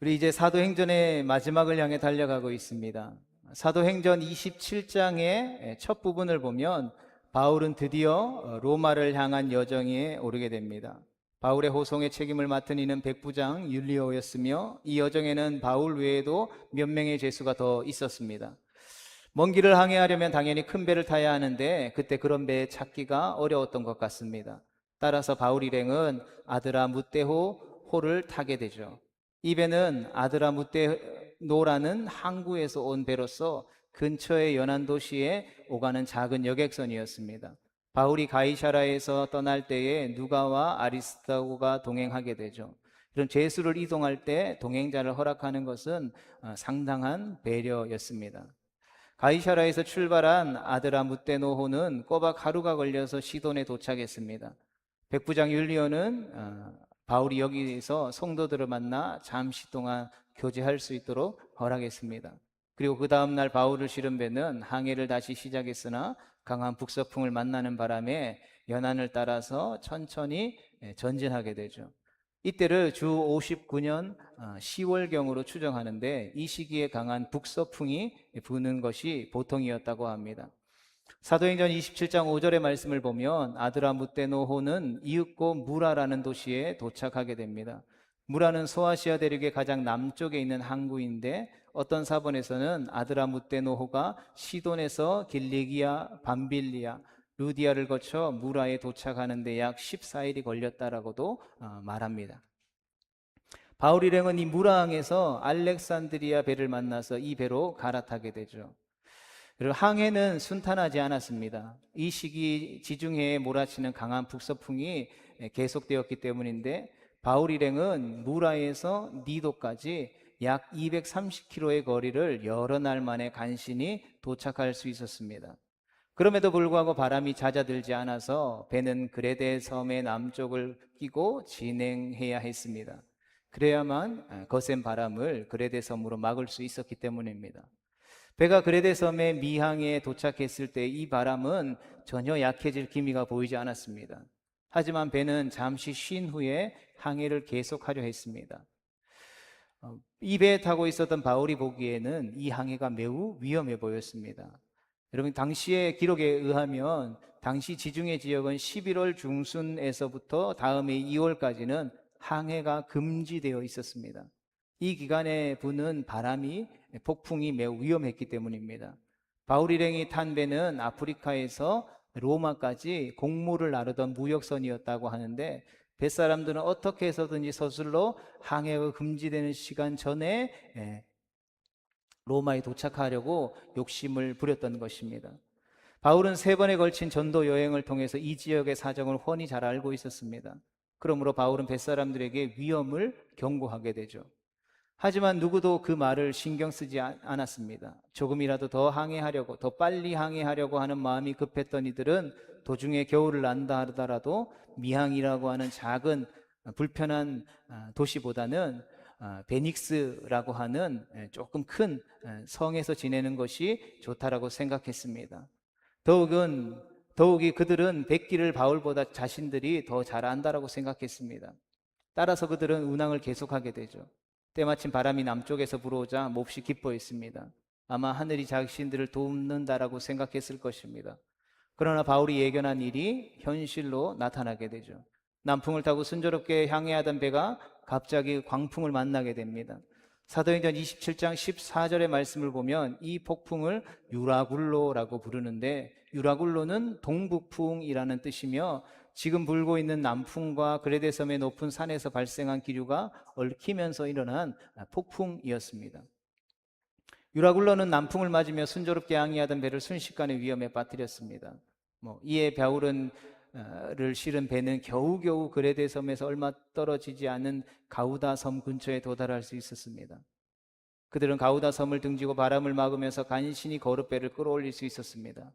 우리 이제 사도행전의 마지막을 향해 달려가고 있습니다. 사도행전 27장의 첫 부분을 보면 바울은 드디어 로마를 향한 여정에 오르게 됩니다. 바울의 호송의 책임을 맡은 이는 백부장 율리오였으며 이 여정에는 바울 외에도 몇 명의 죄수가 더 있었습니다. 먼 길을 항해하려면 당연히 큰 배를 타야 하는데 그때 그런 배 찾기가 어려웠던 것 같습니다. 따라서 바울 일행은 아드라무테호 호를 타게 되죠. 이 배는 아드라무테노라는 항구에서 온 배로서 근처의 연안 도시에 오가는 작은 여객선이었습니다. 바울이 가이사라에서 떠날 때에 누가와 아리스타고가 동행하게 되죠. 이런 죄수를 이동할 때 동행자를 허락하는 것은 상당한 배려였습니다. 가이사라에서 출발한 아드라무테노호는 꼬박 하루가 걸려서 시돈에 도착했습니다. 백부장 율리오는 바울이 여기서 성도들을 만나 잠시 동안 교제할 수 있도록 허락했습니다. 그리고 그 다음날 바울을 실은 배는 항해를 다시 시작했으나 강한 북서풍을 만나는 바람에 연안을 따라서 천천히 전진하게 되죠. 이때를 주 59년 10월경으로 추정하는데 이 시기에 강한 북서풍이 부는 것이 보통이었다고 합니다. 사도행전 27장 5절의 말씀을 보면 아드라무테노호는 이윽고 무라라는 도시에 도착하게 됩니다. 무라는 소아시아 대륙의 가장 남쪽에 있는 항구인데 어떤 사본에서는 아드라무테노호가 시돈에서 길리기아, 밤빌리아, 루디아를 거쳐 무라에 도착하는 데 약 14일이 걸렸다라고도 말합니다. 바울 일행은 이 무라항에서 알렉산드리아 배를 만나서 이 배로 갈아타게 되죠. 그리고 항해는 순탄하지 않았습니다. 이 시기 지중해에 몰아치는 강한 북서풍이 계속되었기 때문인데 바울 일행은 무라에서 니도까지 약 230km의 거리를 여러 날 만에 간신히 도착할 수 있었습니다. 그럼에도 불구하고 바람이 잦아들지 않아서 배는 그레데 섬의 남쪽을 끼고 진행해야 했습니다. 그래야만 거센 바람을 그레데 섬으로 막을 수 있었기 때문입니다. 배가 그레데 섬의 미항에 도착했을 때 이 바람은 전혀 약해질 기미가 보이지 않았습니다. 하지만 배는 잠시 쉰 후에 항해를 계속하려 했습니다. 이 배에 타고 있었던 바울이 보기에는 이 항해가 매우 위험해 보였습니다. 여러분, 당시의 기록에 의하면 당시 지중해 지역은 11월 중순에서부터 다음해 2월까지는 항해가 금지되어 있었습니다. 이 기간에 부는 바람이, 폭풍이 매우 위험했기 때문입니다. 바울 일행이 탄 배는 아프리카에서 로마까지 공무를 나르던 무역선이었다고 하는데 뱃사람들은 어떻게 해서든지 서둘러 항해가 금지되는 시간 전에 로마에 도착하려고 욕심을 부렸던 것입니다. 바울은 3번에 걸친 전도 여행을 통해서 이 지역의 사정을 훤히 잘 알고 있었습니다. 그러므로 바울은 뱃사람들에게 위험을 경고하게 되죠. 하지만 누구도 그 말을 신경 쓰지 않았습니다. 조금이라도 더 항해하려고, 더 빨리 항해하려고 하는 마음이 급했던 이들은 도중에 겨울을 난다 하더라도 미항이라고 하는 작은 불편한 도시보다는 베닉스라고 하는 조금 큰 성에서 지내는 것이 좋다라고 생각했습니다. 더욱이 그들은 백기를 바울보다 자신들이 더 잘 안다라고 생각했습니다. 따라서 그들은 운항을 계속하게 되죠. 때마침 바람이 남쪽에서 불어오자 몹시 기뻐했습니다. 아마 하늘이 자신들을 돕는다라고 생각했을 것입니다. 그러나 바울이 예견한 일이 현실로 나타나게 되죠. 남풍을 타고 순조롭게 향해하던 배가 갑자기 광풍을 만나게 됩니다. 사도행전 27장 14절의 말씀을 보면 이 폭풍을 유라굴로라고 부르는데 유라굴로는 동북풍이라는 뜻이며 지금 불고 있는 남풍과 그레데 섬의 높은 산에서 발생한 기류가 얽히면서 일어난 폭풍이었습니다. 유라굴로는 남풍을 맞으며 순조롭게 항해하던 배를 순식간에 위험에 빠뜨렸습니다. 이에 바울은 를 실은 배는 겨우겨우 그레데 섬에서 얼마 떨어지지 않은 가우다 섬 근처에 도달할 수 있었습니다. 그들은 가우다 섬을 등지고 바람을 막으면서 간신히 거룻배를 끌어올릴 수 있었습니다.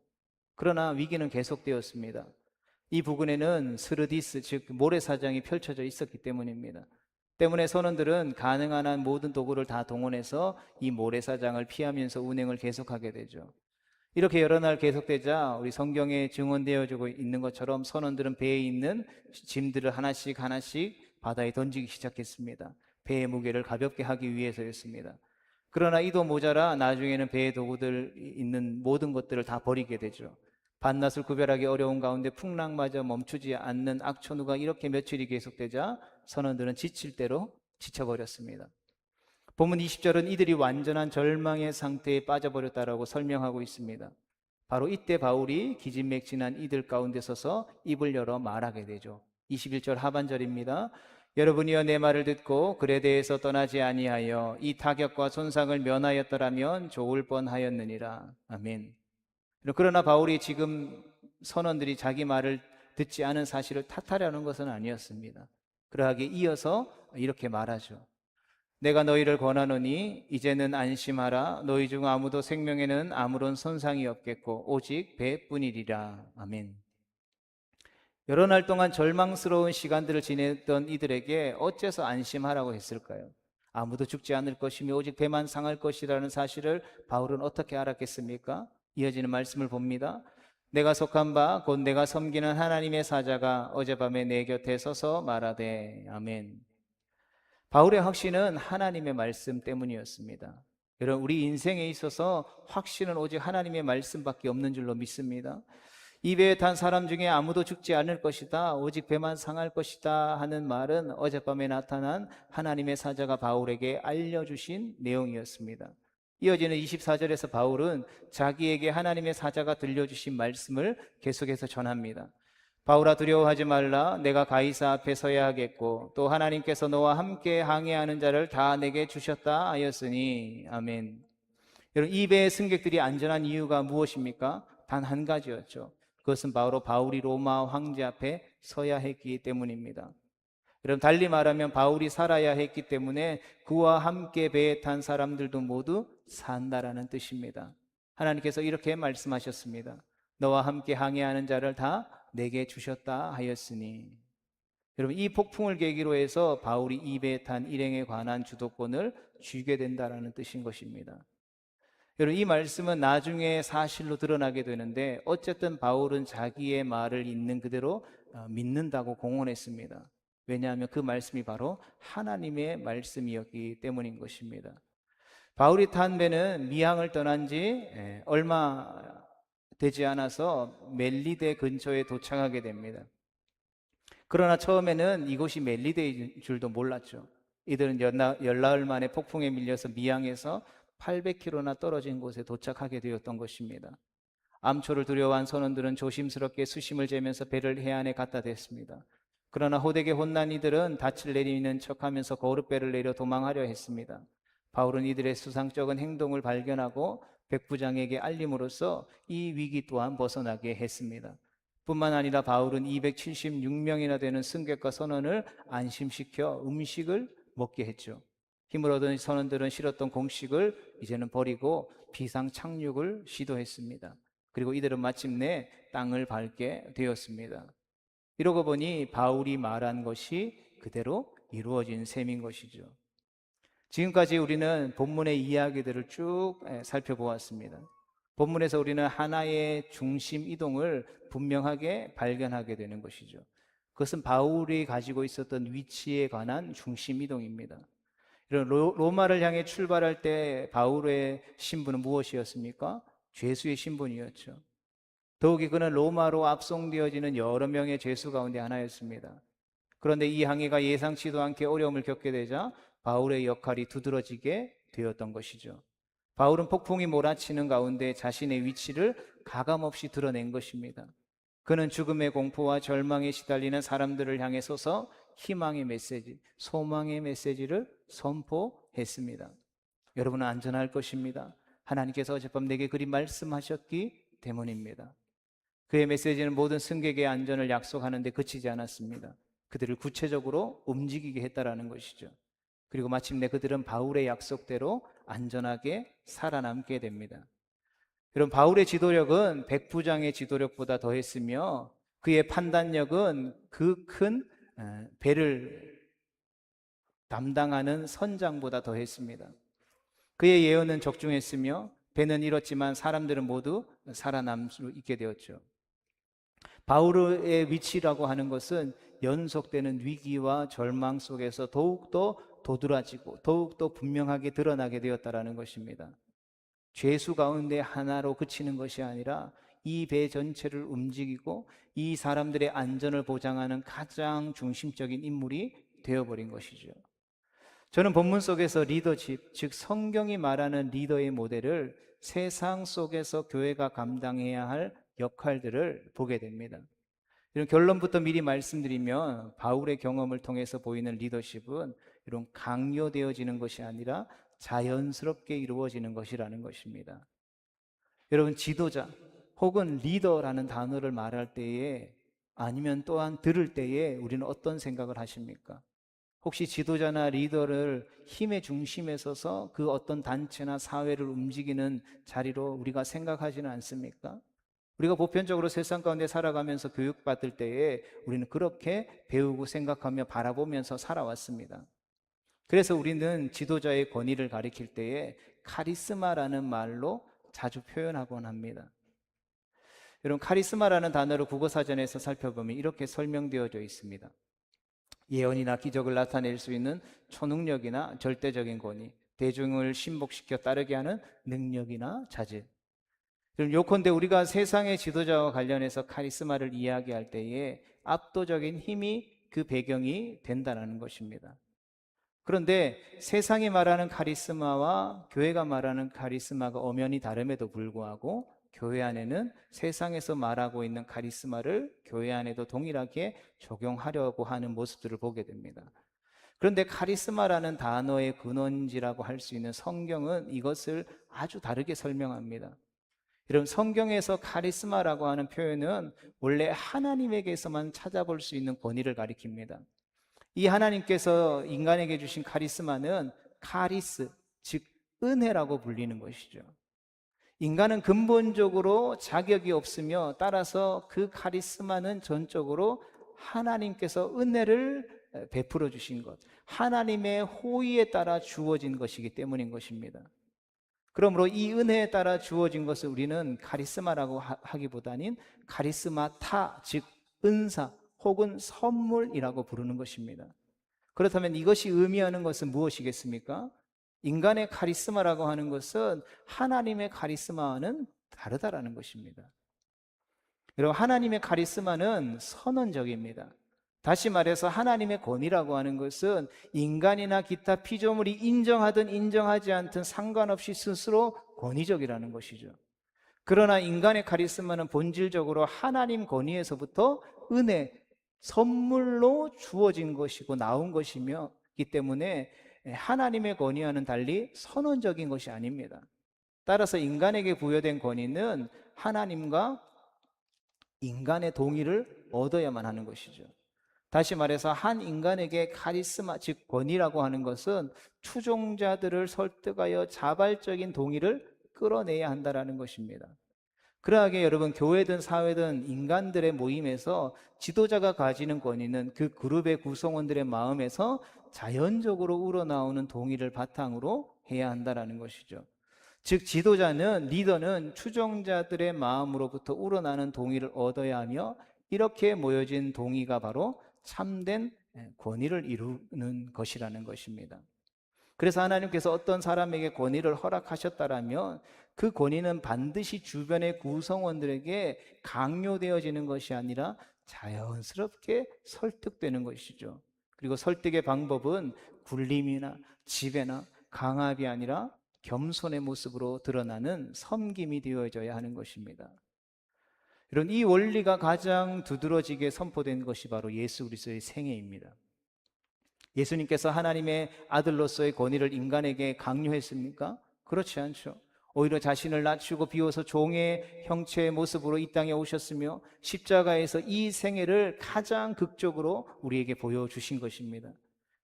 그러나 위기는 계속되었습니다. 이 부근에는 스르디스, 즉 모래사장이 펼쳐져 있었기 때문입니다. 때문에 선원들은 가능한 한 모든 도구를 다 동원해서 이 모래사장을 피하면서 운행을 계속하게 되죠. 이렇게 여러 날 계속되자 우리 성경에 증언되어지고 있는 것처럼 선원들은 배에 있는 짐들을 하나씩 바다에 던지기 시작했습니다. 배의 무게를 가볍게 하기 위해서였습니다. 그러나 이도 모자라 나중에는 배의 도구들 있는 모든 것들을 다 버리게 되죠. 밤낮을 구별하기 어려운 가운데 풍랑마저 멈추지 않는 악천후가 이렇게 며칠이 계속되자 선원들은 지칠 대로 지쳐버렸습니다. 본문 20절은 이들이 완전한 절망의 상태에 빠져버렸다라고 설명하고 있습니다. 바로 이때 바울이 기진맥진한 이들 가운데 서서 입을 열어 말하게 되죠. 21절 하반절입니다. 여러분이여 내 말을 듣고 글에 대해서 떠나지 아니하여 이 타격과 손상을 면하였더라면 좋을 뻔하였느니라. 아멘. 그러나 바울이 지금 선원들이 자기 말을 듣지 않은 사실을 탓하려는 것은 아니었습니다. 그러하기에 이어서 이렇게 말하죠. 내가 너희를 권하노니 이제는 안심하라. 너희 중 아무도 생명에는 아무런 손상이 없겠고 오직 배뿐이리라. 아멘. 여러 날 동안 절망스러운 시간들을 지냈던 이들에게 어째서 안심하라고 했을까요? 아무도 죽지 않을 것이며 오직 배만 상할 것이라는 사실을 바울은 어떻게 알았겠습니까? 이어지는 말씀을 봅니다. 내가 속한 바 곧 내가 섬기는 하나님의 사자가 어젯밤에 내 곁에 서서 말하되. 아멘. 바울의 확신은 하나님의 말씀 때문이었습니다. 여러분, 우리 인생에 있어서 확신은 오직 하나님의 말씀밖에 없는 줄로 믿습니다. 이 배에 탄 사람 중에 아무도 죽지 않을 것이다, 오직 배만 상할 것이다 하는 말은 어젯밤에 나타난 하나님의 사자가 바울에게 알려주신 내용이었습니다. 이어지는 24절에서 바울은 자기에게 하나님의 사자가 들려주신 말씀을 계속해서 전합니다. 바울아 두려워하지 말라. 내가 가이사 앞에 서야 하겠고 또 하나님께서 너와 함께 항해하는 자를 다 내게 주셨다 하였으니. 아멘. 여러분, 이 배의 승객들이 안전한 이유가 무엇입니까? 단 한 가지였죠. 그것은 바로 바울이 로마 황제 앞에 서야 했기 때문입니다. 여러분, 달리 말하면 바울이 살아야 했기 때문에 그와 함께 배에 탄 사람들도 모두 산다라는 뜻입니다. 하나님께서 이렇게 말씀하셨습니다. 너와 함께 항해하는 자를 다 내게 주셨다 하였으니. 여러분, 이 폭풍을 계기로 해서 바울이 이 배에 탄 일행에 관한 주도권을 쥐게 된다라는 뜻인 것입니다. 여러분, 이 말씀은 나중에 사실로 드러나게 되는데 어쨌든 바울은 자기의 말을 있는 그대로 믿는다고 공언했습니다. 왜냐하면 그 말씀이 바로 하나님의 말씀이었기 때문인 것입니다. 바울이 탄 배는 미항을 떠난 지 얼마 되지 않아서 멜리데 근처에 도착하게 됩니다. 그러나 처음에는 이곳이 멜리데인 줄도 몰랐죠. 이들은 열나흘 만에 폭풍에 밀려서 미항에서 800km나 떨어진 곳에 도착하게 되었던 것입니다. 암초를 두려워한 선원들은 조심스럽게 수심을 재면서 배를 해안에 갖다 댔습니다. 그러나 호되게 혼난 이들은 닻을 내리는 척하면서 거룻배를 내려 도망하려 했습니다. 바울은 이들의 수상쩍은 행동을 발견하고 백부장에게 알림으로써 이 위기 또한 벗어나게 했습니다. 뿐만 아니라 바울은 276명이나 되는 승객과 선원을 안심시켜 음식을 먹게 했죠. 힘을 얻은 선원들은 싫었던 공식을 이제는 버리고 비상 착륙을 시도했습니다. 그리고 이들은 마침내 땅을 밟게 되었습니다. 이러고 보니 바울이 말한 것이 그대로 이루어진 셈인 것이죠. 지금까지 우리는 본문의 이야기들을 쭉 살펴보았습니다. 본문에서 우리는 하나의 중심 이동을 분명하게 발견하게 되는 것이죠. 그것은 바울이 가지고 있었던 위치에 관한 중심 이동입니다. 이런 로마를 향해 출발할 때 바울의 신분은 무엇이었습니까? 죄수의 신분이었죠. 더욱이 그는 로마로 압송되어지는 여러 명의 죄수 가운데 하나였습니다. 그런데 이 항해가 예상치도 않게 어려움을 겪게 되자 바울의 역할이 두드러지게 되었던 것이죠. 바울은 폭풍이 몰아치는 가운데 자신의 위치를 가감없이 드러낸 것입니다. 그는 죽음의 공포와 절망에 시달리는 사람들을 향해 서서 희망의 메시지, 소망의 메시지를 선포했습니다. 여러분은 안전할 것입니다. 하나님께서 어젯밤 내게 그리 말씀하셨기 때문입니다. 그의 메시지는 모든 승객의 안전을 약속하는 데 그치지 않았습니다. 그들을 구체적으로 움직이게 했다라는 것이죠. 그리고 마침내 그들은 바울의 약속대로 안전하게 살아남게 됩니다. 여러분, 바울의 지도력은 백부장의 지도력보다 더했으며 그의 판단력은 그 큰 배를 담당하는 선장보다 더했습니다. 그의 예언은 적중했으며 배는 잃었지만 사람들은 모두 살아남을 수 있게 되었죠. 바울의 위치라고 하는 것은 연속되는 위기와 절망 속에서 더욱더 도드라지고 더욱더 분명하게 드러나게 되었다라는 것입니다. 죄수 가운데 하나로 그치는 것이 아니라 이 배 전체를 움직이고 이 사람들의 안전을 보장하는 가장 중심적인 인물이 되어버린 것이죠. 저는 본문 속에서 리더십, 즉 성경이 말하는 리더의 모델을 세상 속에서 교회가 감당해야 할 역할들을 보게 됩니다. 이런 결론부터 미리 말씀드리면 바울의 경험을 통해서 보이는 리더십은 이런 강요되어지는 것이 아니라 자연스럽게 이루어지는 것이라는 것입니다. 여러분, 지도자 혹은 리더라는 단어를 말할 때에 아니면 또한 들을 때에 우리는 어떤 생각을 하십니까? 혹시 지도자나 리더를 힘의 중심에 서서 그 어떤 단체나 사회를 움직이는 자리로 우리가 생각하지는 않습니까? 우리가 보편적으로 세상 가운데 살아가면서 교육받을 때에 우리는 그렇게 배우고 생각하며 바라보면서 살아왔습니다. 그래서 우리는 지도자의 권위를 가리킬 때에 카리스마라는 말로 자주 표현하곤 합니다. 여러분, 카리스마라는 단어를 국어사전에서 살펴보면 이렇게 설명되어져 있습니다. 예언이나 기적을 나타낼 수 있는 초능력이나 절대적인 권위, 대중을 신복시켜 따르게 하는 능력이나 자질. 요컨대 우리가 세상의 지도자와 관련해서 카리스마를 이야기할 때에 압도적인 힘이 그 배경이 된다는 것입니다. 그런데 세상이 말하는 카리스마와 교회가 말하는 카리스마가 엄연히 다름에도 불구하고 교회 안에는 세상에서 말하고 있는 카리스마를 교회 안에도 동일하게 적용하려고 하는 모습들을 보게 됩니다. 그런데 카리스마라는 단어의 근원지라고 할 수 있는 성경은 이것을 아주 다르게 설명합니다. 여러분, 성경에서 카리스마라고 하는 표현은 원래 하나님에게서만 찾아볼 수 있는 권위를 가리킵니다. 이 하나님께서 인간에게 주신 카리스마는 카리스, 즉 은혜라고 불리는 것이죠. 인간은 근본적으로 자격이 없으며 따라서 그 카리스마는 전적으로 하나님께서 은혜를 베풀어 주신 것, 하나님의 호의에 따라 주어진 것이기 때문인 것입니다. 그러므로 이 은혜에 따라 주어진 것을 우리는 카리스마라고 하기보다는 카리스마타, 즉 은사 혹은 선물이라고 부르는 것입니다. 그렇다면 이것이 의미하는 것은 무엇이겠습니까? 인간의 카리스마라고 하는 것은 하나님의 카리스마와는 다르다라는 것입니다. 여러분, 하나님의 카리스마는 선언적입니다. 다시 말해서 하나님의 권위라고 하는 것은 인간이나 기타 피조물이 인정하든 인정하지 않든 상관없이 스스로 권위적이라는 것이죠. 그러나 인간의 카리스마는 본질적으로 하나님 권위에서부터 은혜, 선물로 주어진 것이고 나온 것이며 이 때문에 하나님의 권위와는 달리 선언적인 것이 아닙니다. 따라서 인간에게 부여된 권위는 하나님과 인간의 동의를 얻어야만 하는 것이죠. 다시 말해서 한 인간에게 카리스마, 즉 권위라고 하는 것은 추종자들을 설득하여 자발적인 동의를 끌어내야 한다는 것입니다. 그러하게 여러분, 교회든 사회든 인간들의 모임에서 지도자가 가지는 권위는 그 그룹의 구성원들의 마음에서 자연적으로 우러나오는 동의를 바탕으로 해야 한다는 것이죠. 즉 지도자는, 리더는 추종자들의 마음으로부터 우러나는 동의를 얻어야 하며 이렇게 모여진 동의가 바로 참된 권위를 이루는 것이라는 것입니다. 그래서 하나님께서 어떤 사람에게 권위를 허락하셨다라면 그 권위는 반드시 주변의 구성원들에게 강요되어지는 것이 아니라 자연스럽게 설득되는 것이죠. 그리고 설득의 방법은 굴림이나 지배나 강압이 아니라 겸손의 모습으로 드러나는 섬김이 되어져야 하는 것입니다. 이런 이 원리가 가장 두드러지게 선포된 것이 바로 예수 그리스도의 생애입니다. 예수님께서 하나님의 아들로서의 권위를 인간에게 강요했습니까? 그렇지 않죠. 오히려 자신을 낮추고 비워서 종의 형체의 모습으로 이 땅에 오셨으며 십자가에서 이 생애를 가장 극적으로 우리에게 보여주신 것입니다.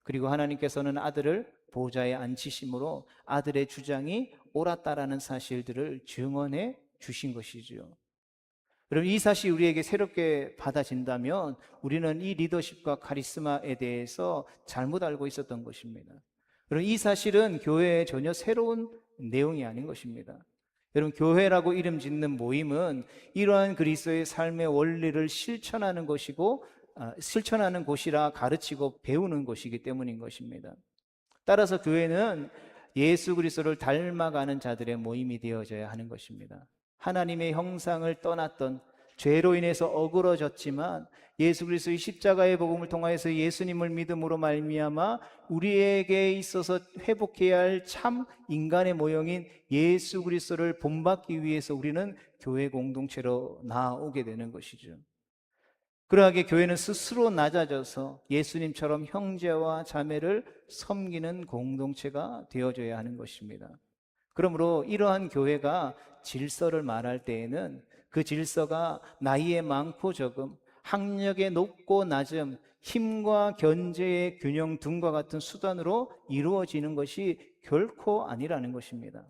그리고 하나님께서는 아들을 보좌에 앉히심으로 아들의 주장이 옳았다라는 사실들을 증언해 주신 것이죠. 여러분, 이 사실이 우리에게 새롭게 받아진다면 우리는 이 리더십과 카리스마에 대해서 잘못 알고 있었던 것입니다. 여러분, 이 사실은 교회에 전혀 새로운 내용이 아닌 것입니다. 여러분, 교회라고 이름 짓는 모임은 이러한 그리스도의 삶의 원리를 실천하는 것이고 실천하는 곳이라 가르치고 배우는 곳이기 때문인 것입니다. 따라서 교회는 예수 그리스도를 닮아가는 자들의 모임이 되어져야 하는 것입니다. 하나님의 형상을 떠났던, 죄로 인해서 어그러졌지만 예수 그리스도의 십자가의 복음을 통하여서 예수님을 믿음으로 말미암아 우리에게 있어서 회복해야 할 참 인간의 모형인 예수 그리스도를 본받기 위해서 우리는 교회 공동체로 나아오게 되는 것이죠. 그러하게 교회는 스스로 낮아져서 예수님처럼 형제와 자매를 섬기는 공동체가 되어져야 하는 것입니다. 그러므로 이러한 교회가 질서를 말할 때에는 그 질서가 나이에 많고 적음, 학력의 높고 낮음, 힘과 견제의 균형 등과 같은 수단으로 이루어지는 것이 결코 아니라는 것입니다.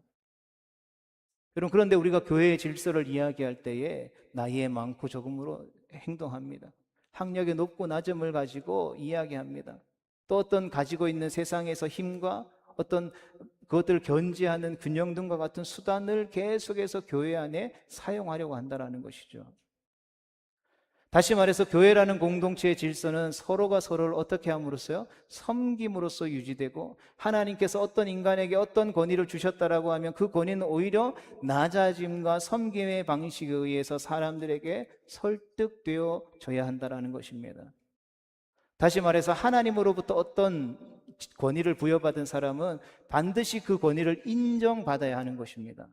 여러분, 그런데 우리가 교회의 질서를 이야기할 때에 나이에 많고 적음으로 행동합니다. 학력의 높고 낮음을 가지고 이야기합니다. 또 어떤 가지고 있는 세상에서 힘과 어떤 그것들을 견제하는 균형 등과 같은 수단을 계속해서 교회 안에 사용하려고 한다는 것이죠. 다시 말해서 교회라는 공동체의 질서는 서로가 서로를 어떻게 함으로써요? 섬김으로써 유지되고, 하나님께서 어떤 인간에게 어떤 권위를 주셨다라고 하면 그 권위는 오히려 낮아짐과 섬김의 방식에 의해서 사람들에게 설득되어져야 한다는 것입니다. 다시 말해서 하나님으로부터 어떤 권위를 부여받은 사람은 반드시 그 권위를 인정받아야 하는 것입니다.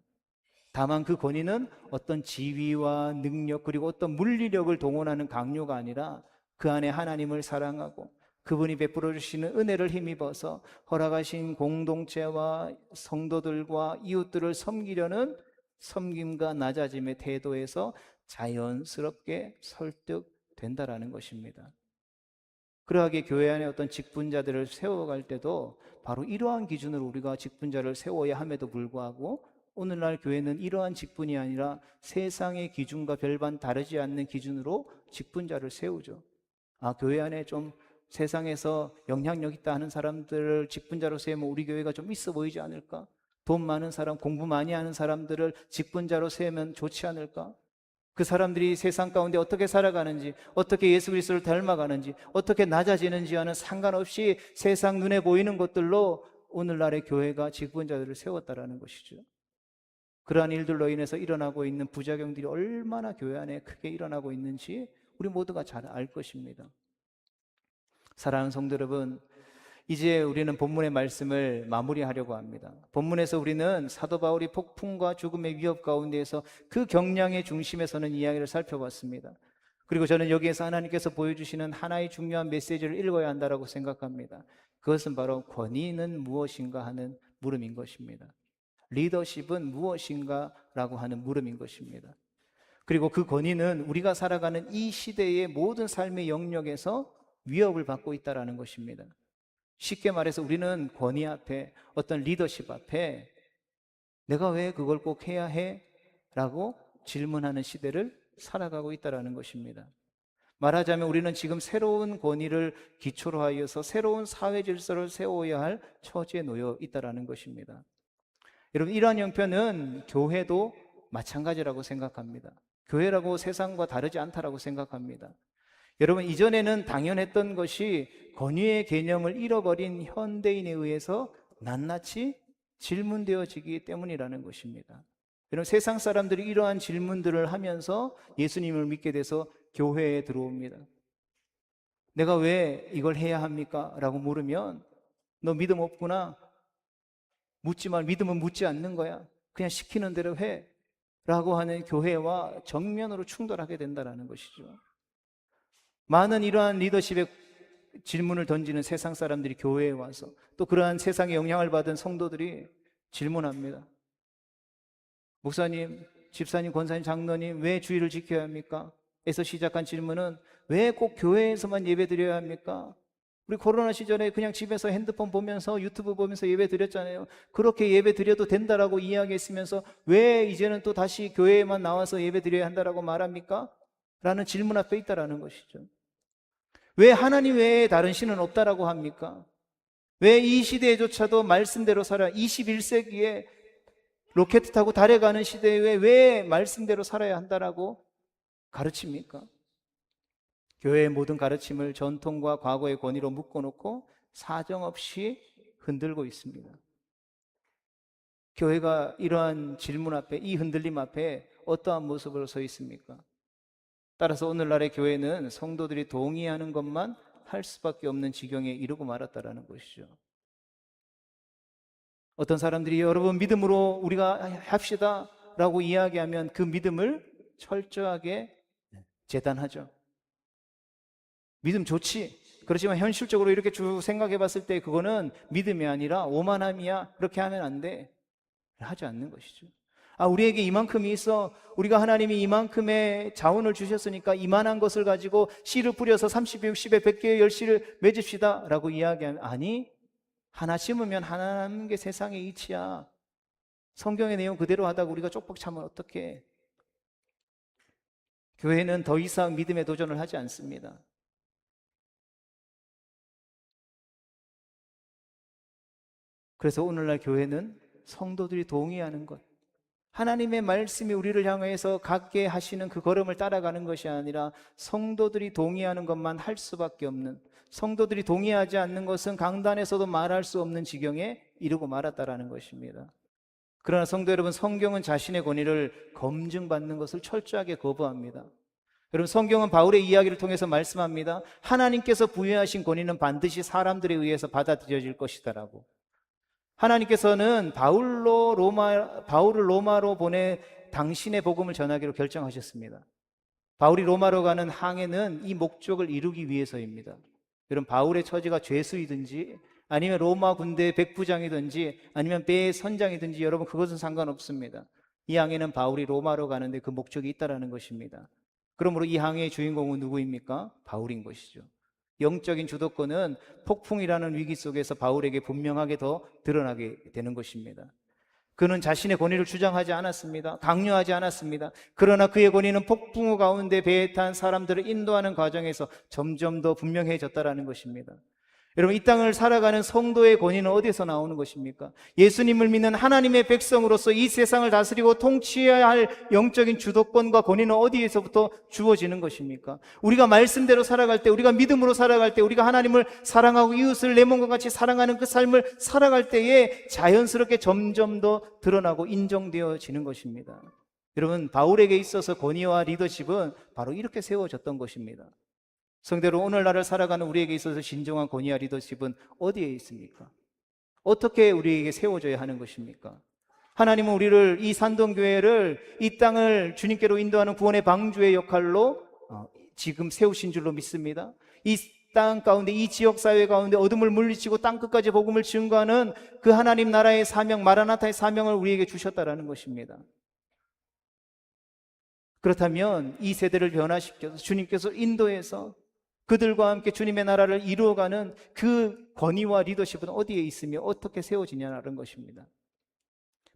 다만 그 권위는 어떤 지위와 능력 그리고 어떤 물리력을 동원하는 강요가 아니라 그 안에 하나님을 사랑하고 그분이 베풀어 주시는 은혜를 힘입어서 허락하신 공동체와 성도들과 이웃들을 섬기려는 섬김과 낮아짐의 태도에서 자연스럽게 설득된다라는 것입니다. 그러하게 교회 안에 어떤 직분자들을 세워갈 때도 바로 이러한 기준으로 우리가 직분자를 세워야 함에도 불구하고 오늘날 교회는 이러한 직분이 아니라 세상의 기준과 별반 다르지 않는 기준으로 직분자를 세우죠. 교회 안에 좀 세상에서 영향력 있다 하는 사람들을 직분자로 세우면 우리 교회가 좀 있어 보이지 않을까? 돈 많은 사람, 공부 많이 하는 사람들을 직분자로 세우면 좋지 않을까? 그 사람들이 세상 가운데 어떻게 살아가는지, 어떻게 예수 그리스도를 닮아가는지, 어떻게 낮아지는지와는 상관없이 세상 눈에 보이는 것들로 오늘날의 교회가 직분자들을 세웠다라는 것이죠. 그러한 일들로 인해서 일어나고 있는 부작용들이 얼마나 교회 안에 크게 일어나고 있는지 우리 모두가 잘 알 것입니다. 사랑하는 성도 여러분, 이제 우리는 본문의 말씀을 마무리하려고 합니다. 본문에서 우리는 사도 바울이 폭풍과 죽음의 위협 가운데에서 그 경량의 중심에 서는 이야기를 살펴봤습니다. 그리고 저는 여기에서 하나님께서 보여주시는 하나의 중요한 메시지를 읽어야 한다고 생각합니다. 그것은 바로 권위는 무엇인가 하는 물음인 것입니다. 리더십은 무엇인가 라고 하는 물음인 것입니다. 그리고 그 권위는 우리가 살아가는 이 시대의 모든 삶의 영역에서 위협을 받고 있다는 것입니다. 쉽게 말해서 우리는 권위 앞에, 어떤 리더십 앞에 내가 왜 그걸 꼭 해야 해? 라고 질문하는 시대를 살아가고 있다는 것입니다. 말하자면 우리는 지금 새로운 권위를 기초로 하여서 새로운 사회 질서를 세워야 할 처지에 놓여 있다는 것입니다. 여러분, 이러한 형편은 교회도 마찬가지라고 생각합니다. 교회라고 세상과 다르지 않다라고 생각합니다. 여러분, 이전에는 당연했던 것이 권위의 개념을 잃어버린 현대인에 의해서 낱낱이 질문되어지기 때문이라는 것입니다. 여러분, 세상 사람들이 이러한 질문들을 하면서 예수님을 믿게 돼서 교회에 들어옵니다. 내가 왜 이걸 해야 합니까? 라고 물으면 너 믿음 없구나. 묻지만 믿음은 묻지 않는 거야. 그냥 시키는 대로 해. 라고 하는 교회와 정면으로 충돌하게 된다는 것이죠. 많은 이러한 리더십의 질문을 던지는 세상 사람들이 교회에 와서 또 그러한 세상에 영향을 받은 성도들이 질문합니다. 목사님, 집사님, 권사님, 장로님, 왜 주의를 지켜야 합니까? 에서 시작한 질문은 왜 꼭 교회에서만 예배 드려야 합니까? 우리 코로나 시절에 그냥 집에서 핸드폰 보면서 유튜브 보면서 예배 드렸잖아요. 그렇게 예배 드려도 된다라고 이야기했으면서 왜 이제는 또 다시 교회에만 나와서 예배 드려야 한다라고 말합니까? 라는 질문 앞에 있다라는 것이죠. 왜 하나님 외에 다른 신은 없다라고 합니까? 왜 이 시대에조차도 말씀대로 살아 21세기에 로켓 타고 달에 가는 시대에 왜 말씀대로 살아야 한다라고 가르칩니까? 교회의 모든 가르침을 전통과 과거의 권위로 묶어놓고 사정없이 흔들고 있습니다. 교회가 이러한 질문 앞에, 이 흔들림 앞에 어떠한 모습으로 서 있습니까? 따라서 오늘날의 교회는 성도들이 동의하는 것만 할 수밖에 없는 지경에 이르고 말았다라는 것이죠. 어떤 사람들이 여러분 믿음으로 우리가 합시다 라고 이야기하면 그 믿음을 철저하게 재단하죠. 믿음 좋지. 그렇지만 현실적으로 이렇게 쭉 생각해 봤을 때 그거는 믿음이 아니라 오만함이야. 그렇게 하면 안 돼. 하지 않는 것이죠. 우리에게 이만큼이 있어. 우리가 하나님이 이만큼의 자원을 주셨으니까 이만한 것을 가지고 씨를 뿌려서 30에 60에 100개의 열씨를 맺읍시다 라고 이야기하면, 아니, 하나 심으면 하나 남는 게 세상의 이치야. 성경의 내용 그대로 하다가 우리가 쪽박 차면 어떡해. 교회는 더 이상 믿음의 도전을 하지 않습니다. 그래서 오늘날 교회는 성도들이 동의하는 것, 하나님의 말씀이 우리를 향해서 갖게 하시는 그 걸음을 따라가는 것이 아니라 성도들이 동의하는 것만 할 수밖에 없는, 성도들이 동의하지 않는 것은 강단에서도 말할 수 없는 지경에 이르고 말았다라는 것입니다. 그러나 성도 여러분, 성경은 자신의 권위를 검증받는 것을 철저하게 거부합니다. 여러분, 성경은 바울의 이야기를 통해서 말씀합니다. 하나님께서 부여하신 권위는 반드시 사람들에 의해서 받아들여질 것이다라고. 하나님께서는 바울을 로마로 보내 당신의 복음을 전하기로 결정하셨습니다. 바울이 로마로 가는 항해는 이 목적을 이루기 위해서입니다. 여러분, 바울의 처지가 죄수이든지 아니면 로마 군대의 백부장이든지 아니면 배의 선장이든지 여러분, 그것은 상관없습니다. 이 항해는 바울이 로마로 가는데 그 목적이 있다는 것입니다. 그러므로 이 항해의 주인공은 누구입니까? 바울인 것이죠. 영적인 주도권은 폭풍이라는 위기 속에서 바울에게 분명하게 더 드러나게 되는 것입니다. 그는 자신의 권위를 주장하지 않았습니다. 강요하지 않았습니다. 그러나 그의 권위는 폭풍우 가운데 배에 탄 사람들을 인도하는 과정에서 점점 더 분명해졌다는 것입니다. 여러분, 이 땅을 살아가는 성도의 권위는 어디서 나오는 것입니까? 예수님을 믿는 하나님의 백성으로서 이 세상을 다스리고 통치해야 할 영적인 주도권과 권위는 어디에서부터 주어지는 것입니까? 우리가 말씀대로 살아갈 때, 우리가 믿음으로 살아갈 때, 우리가 하나님을 사랑하고 이웃을 내 몸과 같이 사랑하는 그 삶을 살아갈 때에 자연스럽게 점점 더 드러나고 인정되어지는 것입니다. 여러분, 바울에게 있어서 권위와 리더십은 바로 이렇게 세워졌던 것입니다. 성대로 오늘날을 살아가는 우리에게 있어서 진정한 권위와 리더십은 어디에 있습니까? 어떻게 우리에게 세워져야 하는 것입니까? 하나님은 우리를, 이 산동교회를, 이 땅을 주님께로 인도하는 구원의 방주의 역할로 지금 세우신 줄로 믿습니다. 이 땅 가운데, 이 지역사회 가운데 어둠을 물리치고 땅끝까지 복음을 증거하는 그 하나님 나라의 사명, 마라나타의 사명을 우리에게 주셨다라는 것입니다. 그렇다면 이 세대를 변화시켜서 주님께서 인도해서 그들과 함께 주님의 나라를 이루어가는 그 권위와 리더십은 어디에 있으며 어떻게 세워지냐는 것입니다.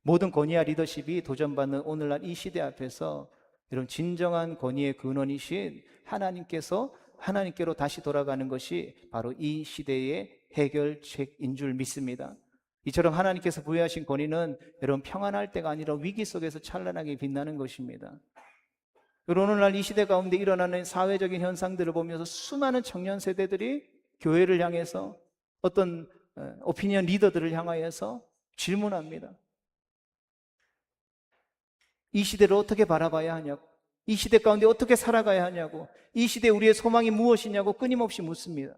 모든 권위와 리더십이 도전받는 오늘날 이 시대 앞에서 이런 진정한 권위의 근원이신 하나님께로 다시 돌아가는 것이 바로 이 시대의 해결책인 줄 믿습니다. 이처럼 하나님께서 부여하신 권위는 여러분, 평안할 때가 아니라 위기 속에서 찬란하게 빛나는 것입니다. 오늘날 이 시대 가운데 일어나는 사회적인 현상들을 보면서 수많은 청년 세대들이 교회를 향해서, 어떤 오피니언 리더들을 향하여서 질문합니다. 이 시대를 어떻게 바라봐야 하냐고, 이 시대 가운데 어떻게 살아가야 하냐고, 이 시대에 우리의 소망이 무엇이냐고 끊임없이 묻습니다.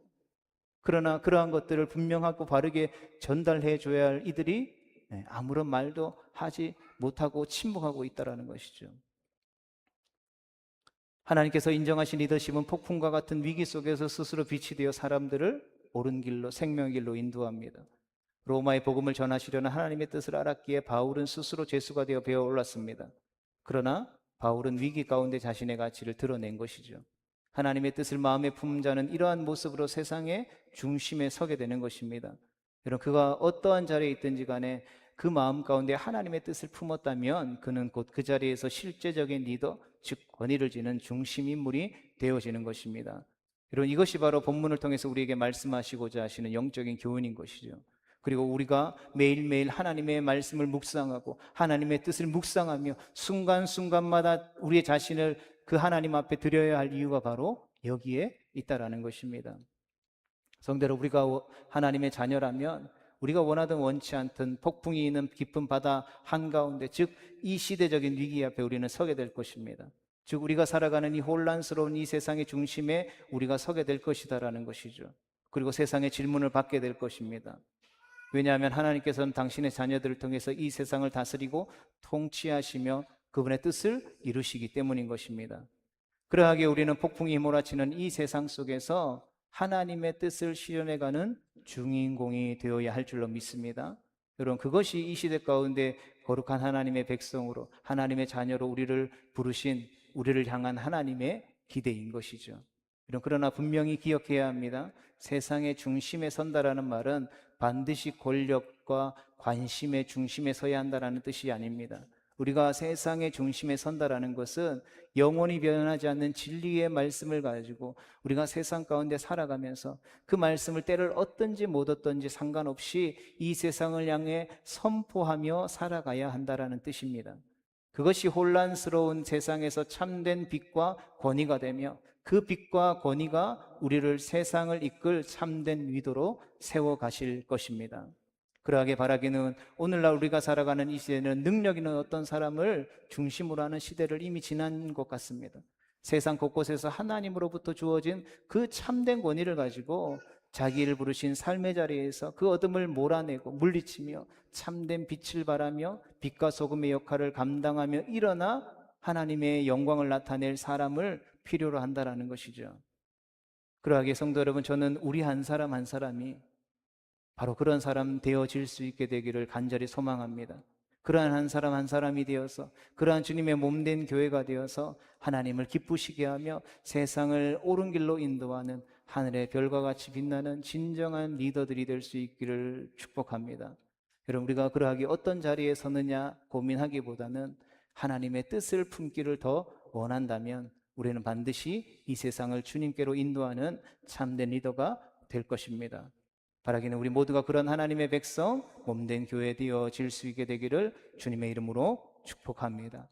그러나 그러한 것들을 분명하고 바르게 전달해 줘야 할 이들이 아무런 말도 하지 못하고 침묵하고 있다는 것이죠. 하나님께서 인정하신 리더십은 폭풍과 같은 위기 속에서 스스로 빛이 되어 사람들을 옳은 길로, 생명의 길로 인도합니다. 로마의 복음을 전하시려는 하나님의 뜻을 알았기에 바울은 스스로 죄수가 되어 배어 올랐습니다. 그러나 바울은 위기 가운데 자신의 가치를 드러낸 것이죠. 하나님의 뜻을 마음에 품은 자는 이러한 모습으로 세상의 중심에 서게 되는 것입니다. 여러분, 그가 어떠한 자리에 있든지 간에 그 마음 가운데 하나님의 뜻을 품었다면 그는 곧 그 자리에서 실제적인 리더, 즉 권위를 지는 중심 인물이 되어지는 것입니다. 여러분, 이것이 바로 본문을 통해서 우리에게 말씀하시고자 하시는 영적인 교훈인 것이죠. 그리고 우리가 매일매일 하나님의 말씀을 묵상하고 하나님의 뜻을 묵상하며 순간순간마다 우리의 자신을 그 하나님 앞에 드려야 할 이유가 바로 여기에 있다라는 것입니다. 성대로 우리가 하나님의 자녀라면 우리가 원하든 원치 않든 폭풍이 있는 깊은 바다 한가운데, 즉 이 시대적인 위기 앞에 우리는 서게 될 것입니다. 즉 우리가 살아가는 이 혼란스러운 이 세상의 중심에 우리가 서게 될 것이다라는 것이죠. 그리고 세상의 질문을 받게 될 것입니다. 왜냐하면 하나님께서는 당신의 자녀들을 통해서 이 세상을 다스리고 통치하시며 그분의 뜻을 이루시기 때문인 것입니다. 그러하기에 우리는 폭풍이 휘몰아치는 이 세상 속에서 하나님의 뜻을 실현해가는 주인공이 되어야 할 줄로 믿습니다. 여러분, 그것이 이 시대 가운데 거룩한 하나님의 백성으로, 하나님의 자녀로 우리를 부르신, 우리를 향한 하나님의 기대인 것이죠. 그러나 분명히 기억해야 합니다. 세상의 중심에 선다라는 말은 반드시 권력과 관심의 중심에 서야 한다는 뜻이 아닙니다. 우리가 세상의 중심에 선다라는 것은 영원히 변하지 않는 진리의 말씀을 가지고 우리가 세상 가운데 살아가면서 그 말씀을 때를 얻든지 못 얻든지 상관없이 이 세상을 향해 선포하며 살아가야 한다라는 뜻입니다. 그것이 혼란스러운 세상에서 참된 빛과 권위가 되며 그 빛과 권위가 우리를 세상을 이끌 참된 위도로 세워 가실 것입니다. 그러하게 바라기는 오늘날 우리가 살아가는 이 시대는 능력 있는 어떤 사람을 중심으로 하는 시대를 이미 지난 것 같습니다. 세상 곳곳에서 하나님으로부터 주어진 그 참된 권위를 가지고 자기를 부르신 삶의 자리에서 그 어둠을 몰아내고 물리치며 참된 빛을 발하며 빛과 소금의 역할을 감당하며 일어나 하나님의 영광을 나타낼 사람을 필요로 한다라는 것이죠. 그러하기에 성도 여러분, 저는 우리 한 사람 한 사람이 바로 그런 사람 되어질 수 있게 되기를 간절히 소망합니다. 그러한 한 사람 한 사람이 되어서 그러한 주님의 몸된 교회가 되어서 하나님을 기쁘시게 하며 세상을 옳은 길로 인도하는 하늘의 별과 같이 빛나는 진정한 리더들이 될 수 있기를 축복합니다. 여러분, 우리가 그러하기 어떤 자리에 서느냐 고민하기보다는 하나님의 뜻을 품기를 더 원한다면 우리는 반드시 이 세상을 주님께로 인도하는 참된 리더가 될 것입니다. 바라기는 우리 모두가 그런 하나님의 백성, 몸된 교회 되어질 수 있게 되기를 주님의 이름으로 축복합니다.